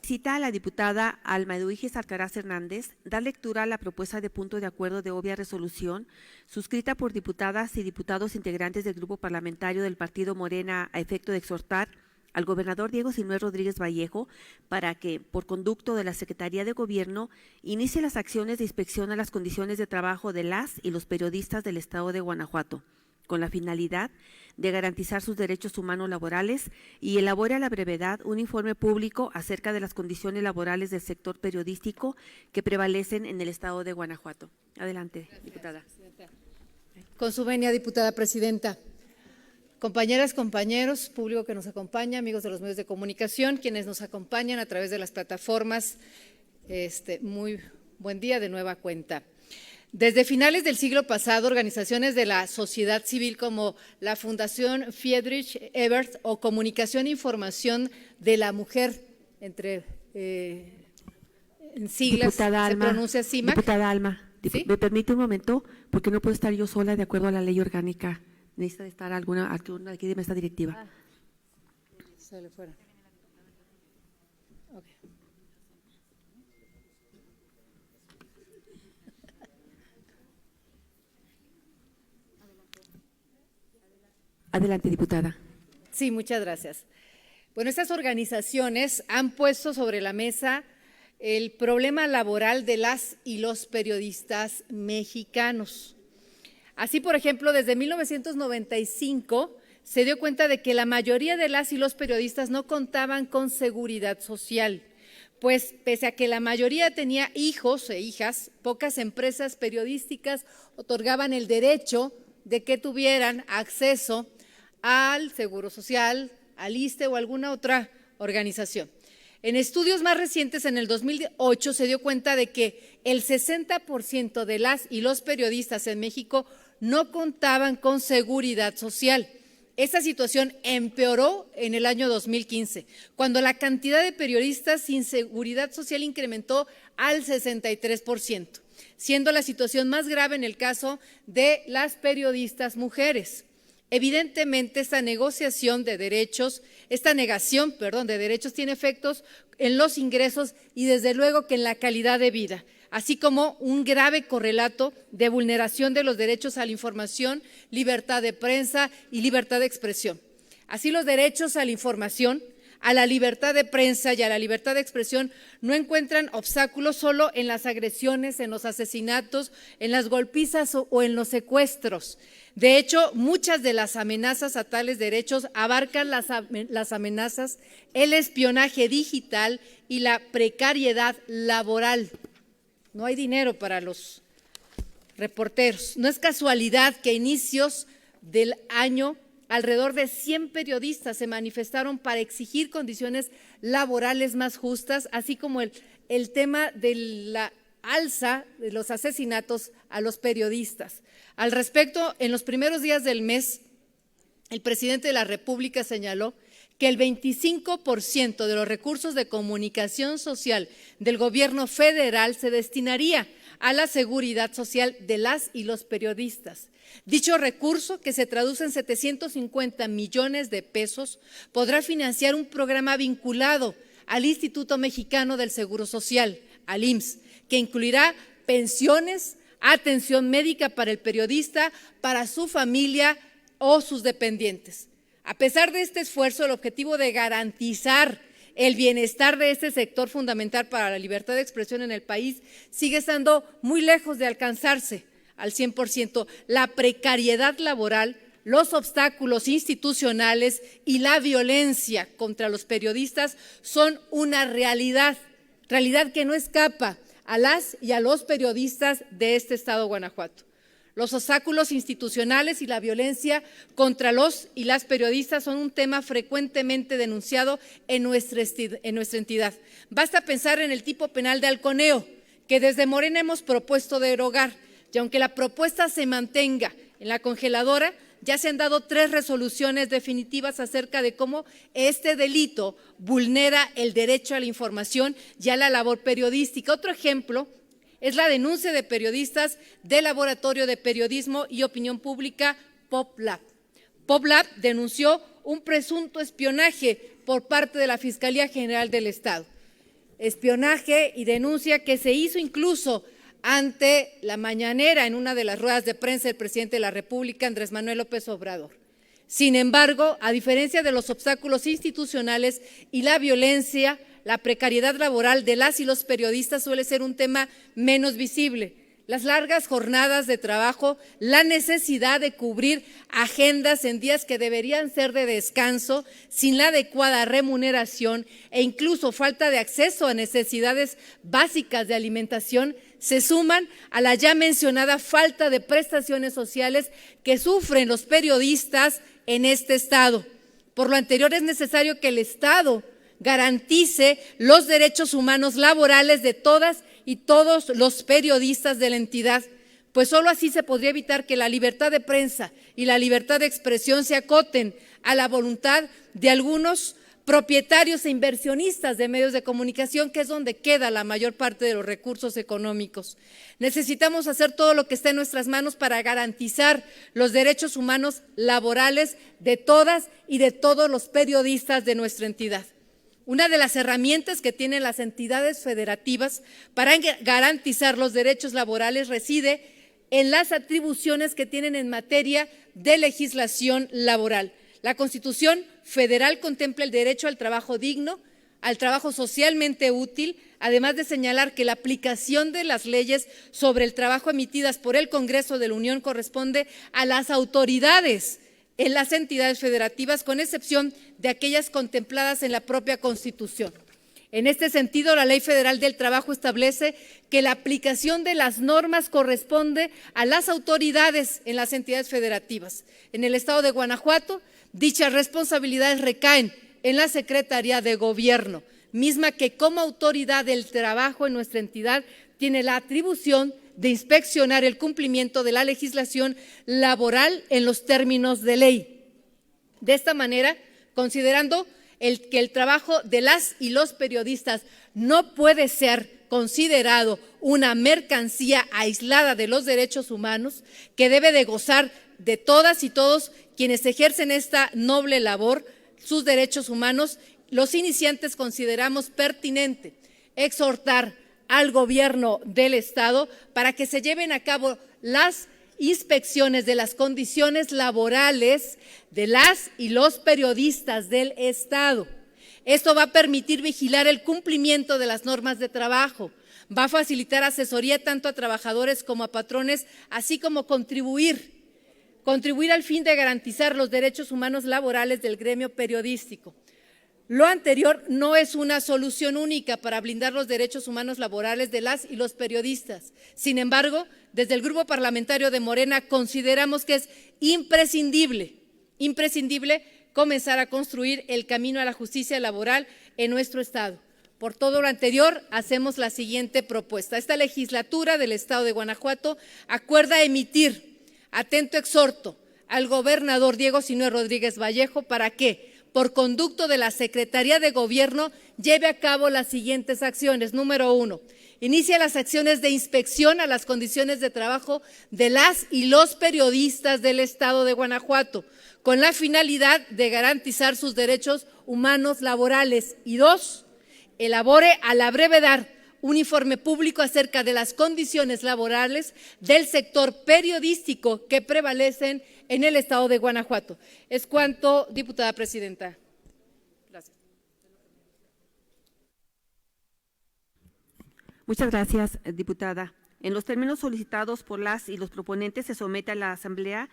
Cita a la diputada Alma Eduviges Alcaraz Hernández dar lectura a la propuesta de punto de acuerdo de obvia resolución suscrita por diputadas y diputados integrantes del grupo parlamentario del Partido Morena a efecto de exhortar al gobernador Diego Sinúe Rodríguez Vallejo para que, por conducto de la Secretaría de Gobierno, inicie las acciones de inspección a las condiciones de trabajo de las y los periodistas del Estado de Guanajuato, con la finalidad de garantizar sus derechos humanos laborales y elabore a la brevedad un informe público acerca de las condiciones laborales del sector periodístico que prevalecen en el Estado de Guanajuato. Adelante, diputada. Con su venia, diputada presidenta. Compañeras, compañeros, público que nos acompaña, amigos de los medios de comunicación, quienes nos acompañan a través de las plataformas, muy buen día de nueva cuenta. Desde finales del siglo pasado, organizaciones de la sociedad civil como la Fundación Friedrich Ebert o Comunicación e Información de la Mujer, en siglas Diputada se Alma, pronuncia CIMAC. Diputada Alma, ¿Sí? ¿me permite un momento? Porque no puedo estar yo sola de acuerdo a la ley orgánica. Necesita estar alguna aquí de mesa directiva. Sale fuera. Okay. Adelante, diputada. Sí, muchas gracias. Bueno, estas organizaciones han puesto sobre la mesa el problema laboral de las y los periodistas mexicanos. Así, por ejemplo, desde 1995 se dio cuenta de que la mayoría de las y los periodistas no contaban con seguridad social, pues pese a que la mayoría tenía hijos e hijas, pocas empresas periodísticas otorgaban el derecho de que tuvieran acceso al Seguro Social, al ISSSTE o alguna otra organización. En estudios más recientes, en el 2008, se dio cuenta de que el 60% de las y los periodistas en México no contaban con seguridad social. Esta situación empeoró en el año 2015, cuando la cantidad de periodistas sin seguridad social incrementó al 63%, siendo la situación más grave en el caso de las periodistas mujeres. Evidentemente, esta negación de derechos tiene efectos en los ingresos y desde luego que en la calidad de vida, así como un grave correlato de vulneración de los derechos a la información, libertad de prensa y libertad de expresión. Así, los derechos a la información, a la libertad de prensa y a la libertad de expresión no encuentran obstáculos solo en las agresiones, en los asesinatos, en las golpizas o en los secuestros. De hecho, muchas de las amenazas a tales derechos abarcan las amenazas, el espionaje digital y la precariedad laboral. No hay dinero para los reporteros. No es casualidad que a inicios del año alrededor de 100 periodistas se manifestaron para exigir condiciones laborales más justas, así como el tema de la alza de los asesinatos a los periodistas. Al respecto, en los primeros días del mes, el presidente de la República señaló que el 25% de los recursos de comunicación social del gobierno federal se destinaría a la seguridad social de las y los periodistas. Dicho recurso, que se traduce en 750 millones de pesos, podrá financiar un programa vinculado al Instituto Mexicano del Seguro Social, al IMSS, que incluirá pensiones, atención médica para el periodista, para su familia o sus dependientes. A pesar de este esfuerzo, el objetivo de garantizar el bienestar de este sector fundamental para la libertad de expresión en el país sigue estando muy lejos de alcanzarse al 100%. La precariedad laboral, los obstáculos institucionales y la violencia contra los periodistas son una realidad que no escapa a las y a los periodistas de este estado de Guanajuato. Los obstáculos institucionales y la violencia contra los y las periodistas son un tema frecuentemente denunciado en nuestra entidad. Basta pensar en el tipo penal de halconeo, que desde Morena hemos propuesto derogar, y aunque la propuesta se mantenga en la congeladora, ya se han dado 3 resoluciones definitivas acerca de cómo este delito vulnera el derecho a la información y a la labor periodística. Otro ejemplo es la denuncia de periodistas del Laboratorio de Periodismo y Opinión Pública, PopLab. PopLab denunció un presunto espionaje por parte de la Fiscalía General del Estado. espionaje y denuncia que se hizo incluso ante la mañanera en una de las ruedas de prensa del presidente de la República, Andrés Manuel López Obrador. Sin embargo, a diferencia de los obstáculos institucionales y la violencia, la precariedad laboral de las y los periodistas suele ser un tema menos visible. Las largas jornadas de trabajo, la necesidad de cubrir agendas en días que deberían ser de descanso, sin la adecuada remuneración e incluso falta de acceso a necesidades básicas de alimentación, se suman a la ya mencionada falta de prestaciones sociales que sufren los periodistas en este estado. Por lo anterior, es necesario que el Estado garantice los derechos humanos laborales de todas y todos los periodistas de la entidad, pues solo así se podría evitar que la libertad de prensa y la libertad de expresión se acoten a la voluntad de algunos propietarios e inversionistas de medios de comunicación, que es donde queda la mayor parte de los recursos económicos. Necesitamos hacer todo lo que está en nuestras manos para garantizar los derechos humanos laborales de todas y de todos los periodistas de nuestra entidad. Una de las herramientas que tienen las entidades federativas para garantizar los derechos laborales reside en las atribuciones que tienen en materia de legislación laboral. La Constitución Federal contempla el derecho al trabajo digno, al trabajo socialmente útil, además de señalar que la aplicación de las leyes sobre el trabajo emitidas por el Congreso de la Unión corresponde a las autoridades en las entidades federativas, con excepción de aquellas contempladas en la propia Constitución. En este sentido, la Ley Federal del Trabajo establece que la aplicación de las normas corresponde a las autoridades en las entidades federativas. En el estado de Guanajuato, dichas responsabilidades recaen en la Secretaría de Gobierno, misma que como autoridad del trabajo en nuestra entidad tiene la atribución de inspeccionar el cumplimiento de la legislación laboral en los términos de ley. De esta manera, considerando que el trabajo de las y los periodistas no puede ser considerado una mercancía aislada de los derechos humanos, que debe de gozar de todas y todos quienes ejercen esta noble labor, sus derechos humanos, los iniciantes consideramos pertinente exhortar al gobierno del Estado para que se lleven a cabo las inspecciones de las condiciones laborales de las y los periodistas del Estado. Esto va a permitir vigilar el cumplimiento de las normas de trabajo, va a facilitar asesoría tanto a trabajadores como a patrones, así como contribuir al fin de garantizar los derechos humanos laborales del gremio periodístico. Lo anterior no es una solución única para blindar los derechos humanos laborales de las y los periodistas. Sin embargo, desde el Grupo Parlamentario de Morena consideramos que es imprescindible comenzar a construir el camino a la justicia laboral en nuestro Estado. Por todo lo anterior, hacemos la siguiente propuesta. Esta legislatura del Estado de Guanajuato acuerda emitir atento exhorto al gobernador Diego Sinue Rodríguez Vallejo para que, por conducto de la Secretaría de Gobierno, lleve a cabo las siguientes acciones. Número 1, inicia las acciones de inspección a las condiciones de trabajo de las y los periodistas del Estado de Guanajuato, con la finalidad de garantizar sus derechos humanos laborales. Y 2, elabore a la brevedad un informe público acerca de las condiciones laborales del sector periodístico que prevalecen en el Estado de Guanajuato. Es cuanto, diputada presidenta. Gracias. Muchas gracias, diputada. En los términos solicitados por las y los proponentes, se somete a la Asamblea,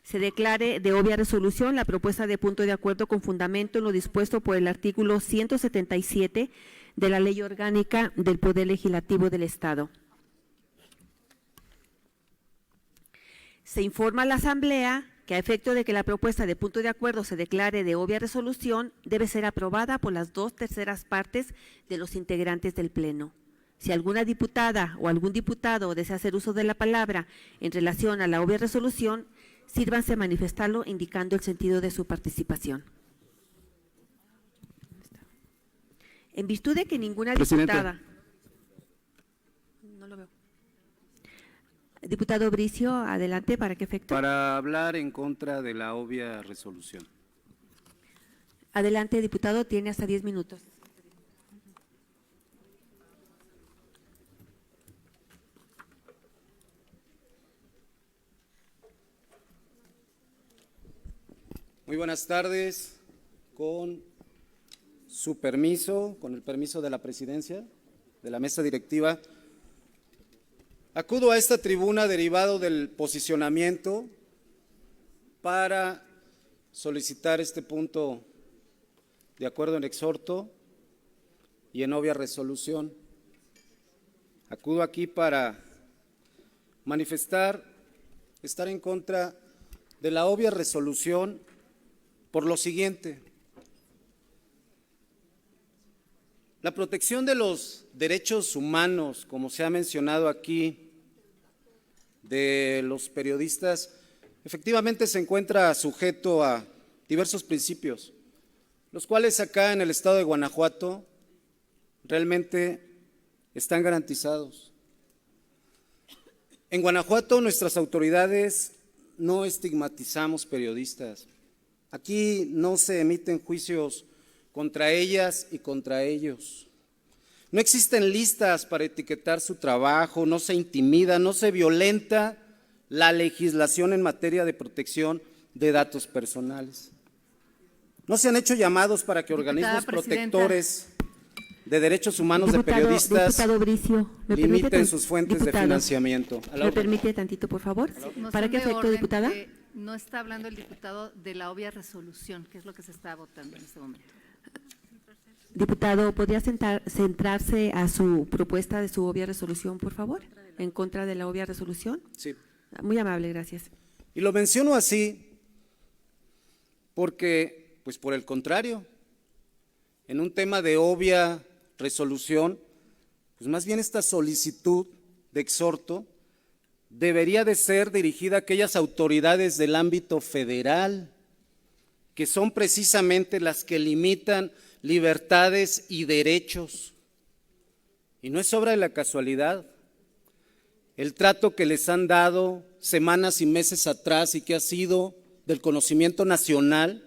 se declare de obvia resolución la propuesta de punto de acuerdo con fundamento en lo dispuesto por el artículo 177 de la Ley Orgánica del Poder Legislativo del Estado. Se informa a la Asamblea que a efecto de que la propuesta de punto de acuerdo se declare de obvia resolución, debe ser aprobada por las 2/3 partes de los integrantes del Pleno. Si alguna diputada o algún diputado desea hacer uso de la palabra en relación a la obvia resolución, sírvanse a manifestarlo indicando el sentido de su participación. En virtud de que ninguna diputada… No lo veo. Diputado Bricio, adelante, ¿para qué efecto? Para hablar en contra de la obvia resolución. Adelante, diputado, tiene hasta 10 minutos. Muy buenas tardes. Con su permiso, con el permiso de la presidencia, de la mesa directiva, acudo a esta tribuna derivado del posicionamiento para solicitar este punto de acuerdo en exhorto y en obvia resolución. Acudo aquí para manifestar estar en contra de la obvia resolución por lo siguiente. La protección de los derechos humanos, como se ha mencionado aquí, de los periodistas, efectivamente se encuentra sujeto a diversos principios, los cuales acá en el estado de Guanajuato realmente están garantizados. En Guanajuato nuestras autoridades no estigmatizamos periodistas. Aquí no se emiten juicios contra ellas y contra ellos. No existen listas para etiquetar su trabajo, no se intimida, no se violenta la legislación en materia de protección de datos personales. No se han hecho llamados para que organismos protectores de derechos humanos de periodistas limiten sus fuentes de financiamiento. ¿Me permite tantito, por favor? ¿Para qué efecto, diputada? No está hablando el diputado de la obvia resolución, que es lo que se está votando en este momento. Diputado, ¿podría centrarse a su propuesta de su obvia resolución, por favor? ¿En contra de la obvia resolución? Sí. Muy amable, gracias. Y lo menciono así porque, pues por el contrario, en un tema de obvia resolución, pues más bien esta solicitud de exhorto debería de ser dirigida a aquellas autoridades del ámbito federal, que son precisamente las que limitan libertades y derechos. Y no es obra de la casualidad el trato que les han dado semanas y meses atrás y que ha sido del conocimiento nacional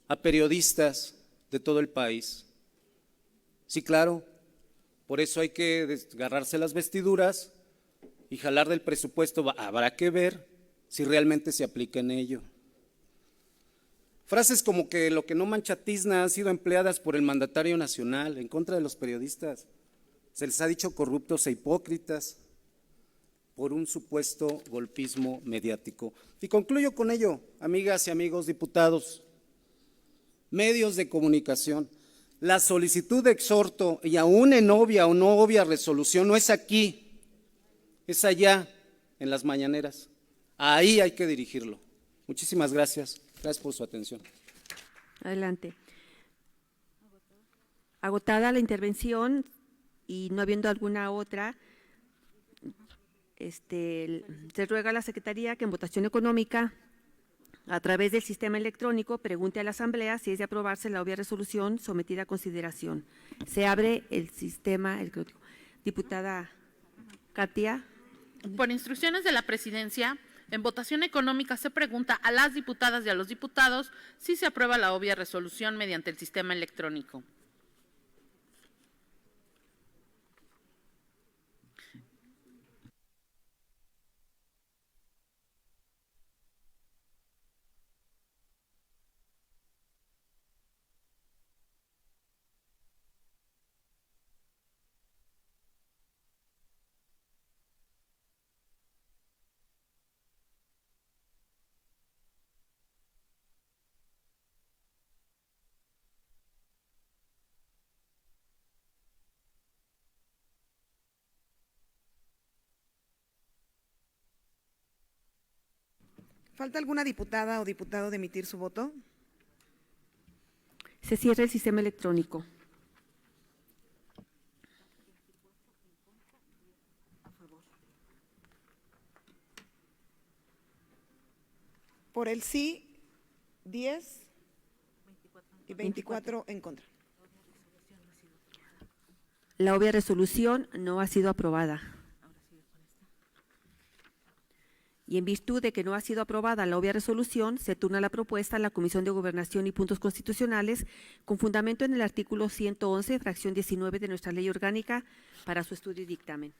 a periodistas de todo el país. Sí, claro, por eso hay que desgarrarse las vestiduras y jalar del presupuesto. Habrá que ver si realmente se aplica en ello. Frases como que lo que no mancha tizna han sido empleadas por el mandatario nacional en contra de los periodistas. Se les ha dicho corruptos e hipócritas por un supuesto golpismo mediático. Y concluyo con ello, amigas y amigos diputados, medios de comunicación. La solicitud de exhorto, y aún en obvia o no obvia resolución, no es aquí, es allá, en las mañaneras. Ahí hay que dirigirlo. Muchísimas gracias. Gracias por su atención. Adelante. Agotada la intervención y no habiendo alguna otra, se ruega a la Secretaría que en votación económica, a través del sistema electrónico, pregunte a la Asamblea si es de aprobarse la obvia resolución sometida a consideración. Se abre el sistema electrónico. Diputada Katia. Por instrucciones de la Presidencia, en votación económica se pregunta a las diputadas y a los diputados si se aprueba la obvia resolución mediante el sistema electrónico. ¿Falta alguna diputada o diputado de emitir su voto? Se cierra el sistema electrónico. Por el sí, 10 y 24 en contra. La obvia resolución no ha sido aprobada. Y en virtud de que no ha sido aprobada la obvia resolución, se turna la propuesta a la Comisión de Gobernación y Puntos Constitucionales con fundamento en el artículo 111, fracción 19 de nuestra Ley Orgánica, para su estudio y dictamen.